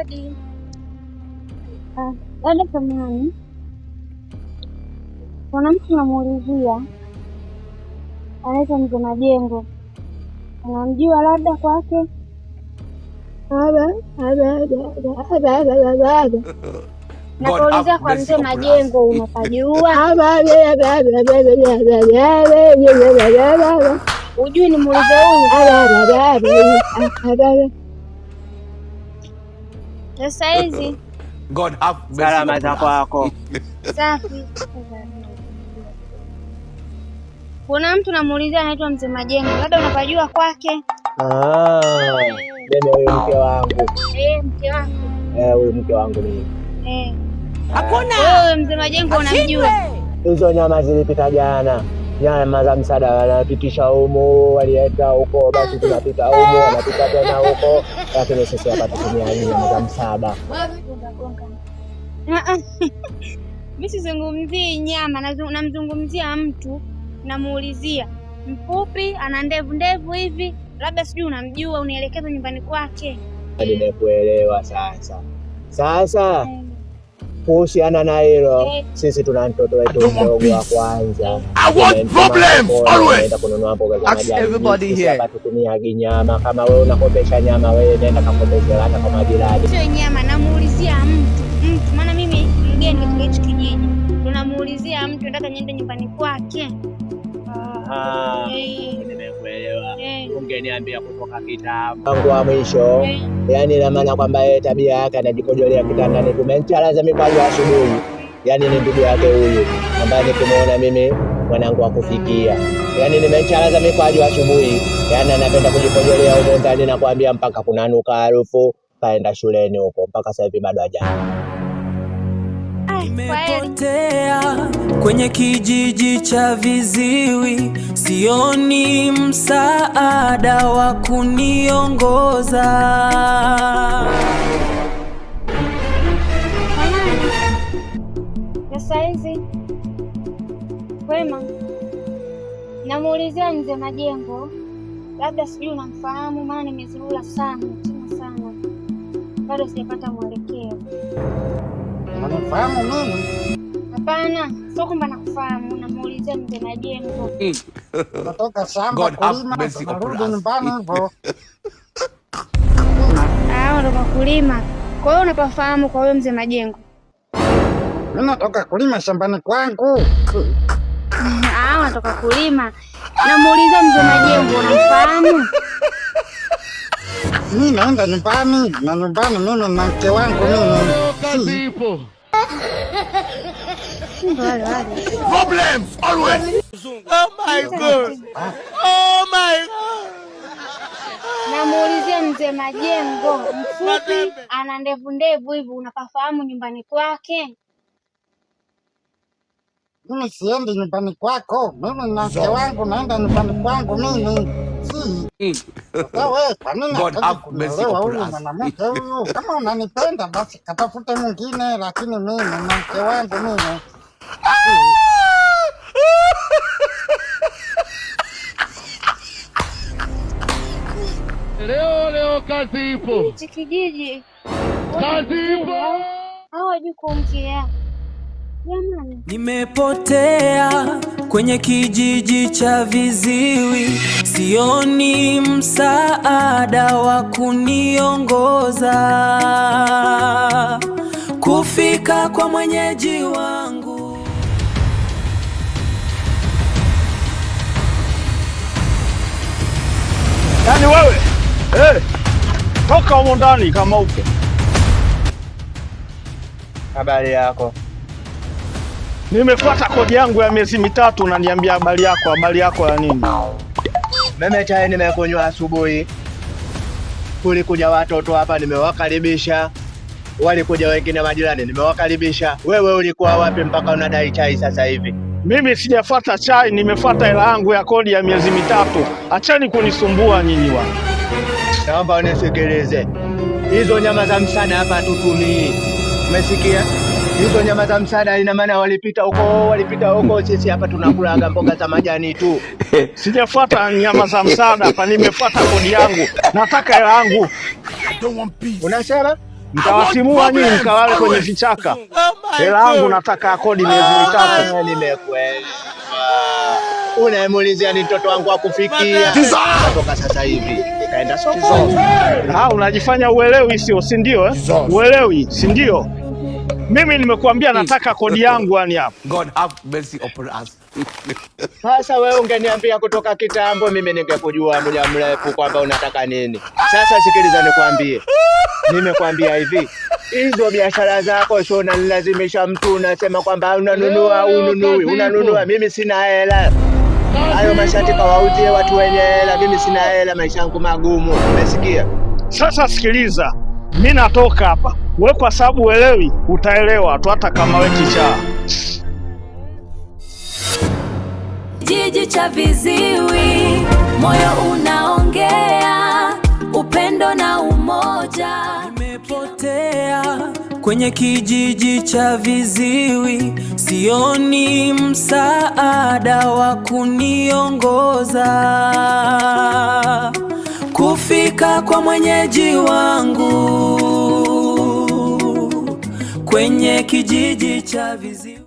Hadi. Dada samani. Kuna mtu namuulizia. Anaitwa Mzee Majengo. Unamjua labda kwake? Nakuulizia kwa Mzee Majengo unapajua? Ujui ni muulize huyu? Sasa hizi God have mercy. Salama za kwako. Safi. Kuna mtu namuulizia anaitwa Mzee Majengo. Labda unapajua kwake? Mimi huyu mke wangu. Mke wako. Huyu mke wangu mimi. Hakuna. Wewe Mzee Majengo unamjua? Hizo nyama zilipita jana. Nyama za msaada wanapitisha humo, walienda huko, basi tunapita humo, wanapita tena huko. Lakini sisi hapa tutumia nyama za msaada. Mimi sizungumzii nyama, namzungumzia mtu, namuulizia. Mfupi, ana ndevu hivi, labda sijui unamjua, unielekeze nyumbani kwake. Nimekuelewa sasa. Kuhusiana na hilo, sisi tuna mtoto wetu mdogo wa kwanza. I want problems always. Nenda kununua mboga za majani. Everybody here. Hapa tutumia nyama. Kama wewe unakopesha nyama, wewe nenda kakopesha hata kwa majirani. Sio nyama, namuulizia mtu. Maana mimi mgeni katika hichi kijiji. Tunamuulizia mtu, nataka niende nyumbani kwake. Nimekuelewa. Ungeniambia kutoka kitambo. Wangu wa mwisho, yani ina maana kwamba yeye tabia yake anajikojolea kitandani. Tumemchalaza mikwaju asubuhi. Yani ni ndugu yake huyu ambaye nikimuona mimi mwanangu wa kufikia. Yani nimemchalaza mikwaju asubuhi. Yani anapenda kujikojolea huko ndani na kuambia mpaka kunanuka harufu. Kaenda shuleni huko mpaka sasa hivi bado hajaja. Nimepotea kwenye kijiji cha viziwi, sioni msaada wa kuniongoza. Sasa hizi kwema, namuulizia Mzee Majengo, labda sijui unamfahamu, maana nimezurura sana bado sijapata mwelekeo. Unafahamu mimi? Hapana, sio kwamba nakufahamu, namuulizia Mzee Majengo. Natoka shamba kulima, narudi nyumbani hivyo. Natoka kulima. Kwa hiyo unapafahamu kwa wewe Mzee Majengo? Mimi natoka kulima shambani kwangu. Natoka kulima. Namuulizia Mzee Majengo, unafahamu? Mimi naenda nyumbani, na nyumbani mimi na mke wangu mimi. Kazi ipo. Problems always. Oh my God. Namuulizia Mzee Majengo, mfupi, ana ndevu hivi, unapafahamu nyumbani kwake? Mimi siendi nyumbani kwako. Mimi na mke wangu naenda nyumbani kwangu mimi. Wewe kwa nini unataka huyu mwanamke huyu? Kama unanipenda basi katafute mwingine, lakini mimi na mke wangu mimi. Leo kazi ipo. Hichi kijiji. Kazi ipo. Hawajui kuongea. Jamani. Nimepotea kwenye kijiji cha viziwi, sioni msaada wa kuniongoza kufika kwa mwenyeji wangu. Yaani wewe, toka humo ndani kama upo. Habari yako? Nimefuata kodi yangu ya miezi mitatu, unaniambia habari yako ya nini? Mimi chai nimekunywa asubuhi. Kulikuja watoto hapa nimewakaribisha. Walikuja wengine majirani nimewakaribisha. Wewe ulikuwa wapi mpaka unadai chai sasa hivi? Mimi sijafuata chai, nimefuata hela yangu ya kodi ya miezi mitatu. Achani kunisumbua nyinyi wa. Naomba unisikilize. Hizo nyama za msaada hapa tutumii. Umesikia? Hizo nyama za msaada ina maana walipita huko, sisi hapa tunakula mboga za majani tu. Sijafuata nyama za msaada hapa, nimefuata kodi yangu. Nataka hela yangu. Unasema? Mtawatimua nyinyi mkalale kwenye vichaka. Hela yangu nataka ya kodi miezi mitatu. Nimekuelewa. Unamuulizia ni mtoto wangu akufikia. Kutoka sasa hivi. Kaenda sokoni. Unajifanya uelewi sio, si ndio? Uelewi, si ndio? Mimi nimekuambia nataka kodi yangu yani hapa. God have mercy upon us. Sasa wewe ungeniambia kutoka kitambo, mimi ningekujua muda mrefu kwamba unataka nini. Sasa sikiliza nikwambie. Nimekwambia hivi, hizo biashara zako sio unalazimisha mtu unasema kwamba unanunua unanunua. Mimi sina hela. Hayo mashati kawauzie watu wenye hela, mimi sina hela, maisha yangu magumu. Umesikia? Sasa sikiliza. Mimi natoka hapa. Wewe kwa sababu uelewi, utaelewa tu hata kama wewe kichaa. Kijiji cha viziwi, moyo unaongea, upendo na umoja. Nimepotea kwenye kijiji cha viziwi, sioni msaada wa kuniongoza kufika kwa mwenyeji wangu kwenye kijiji cha viziwi.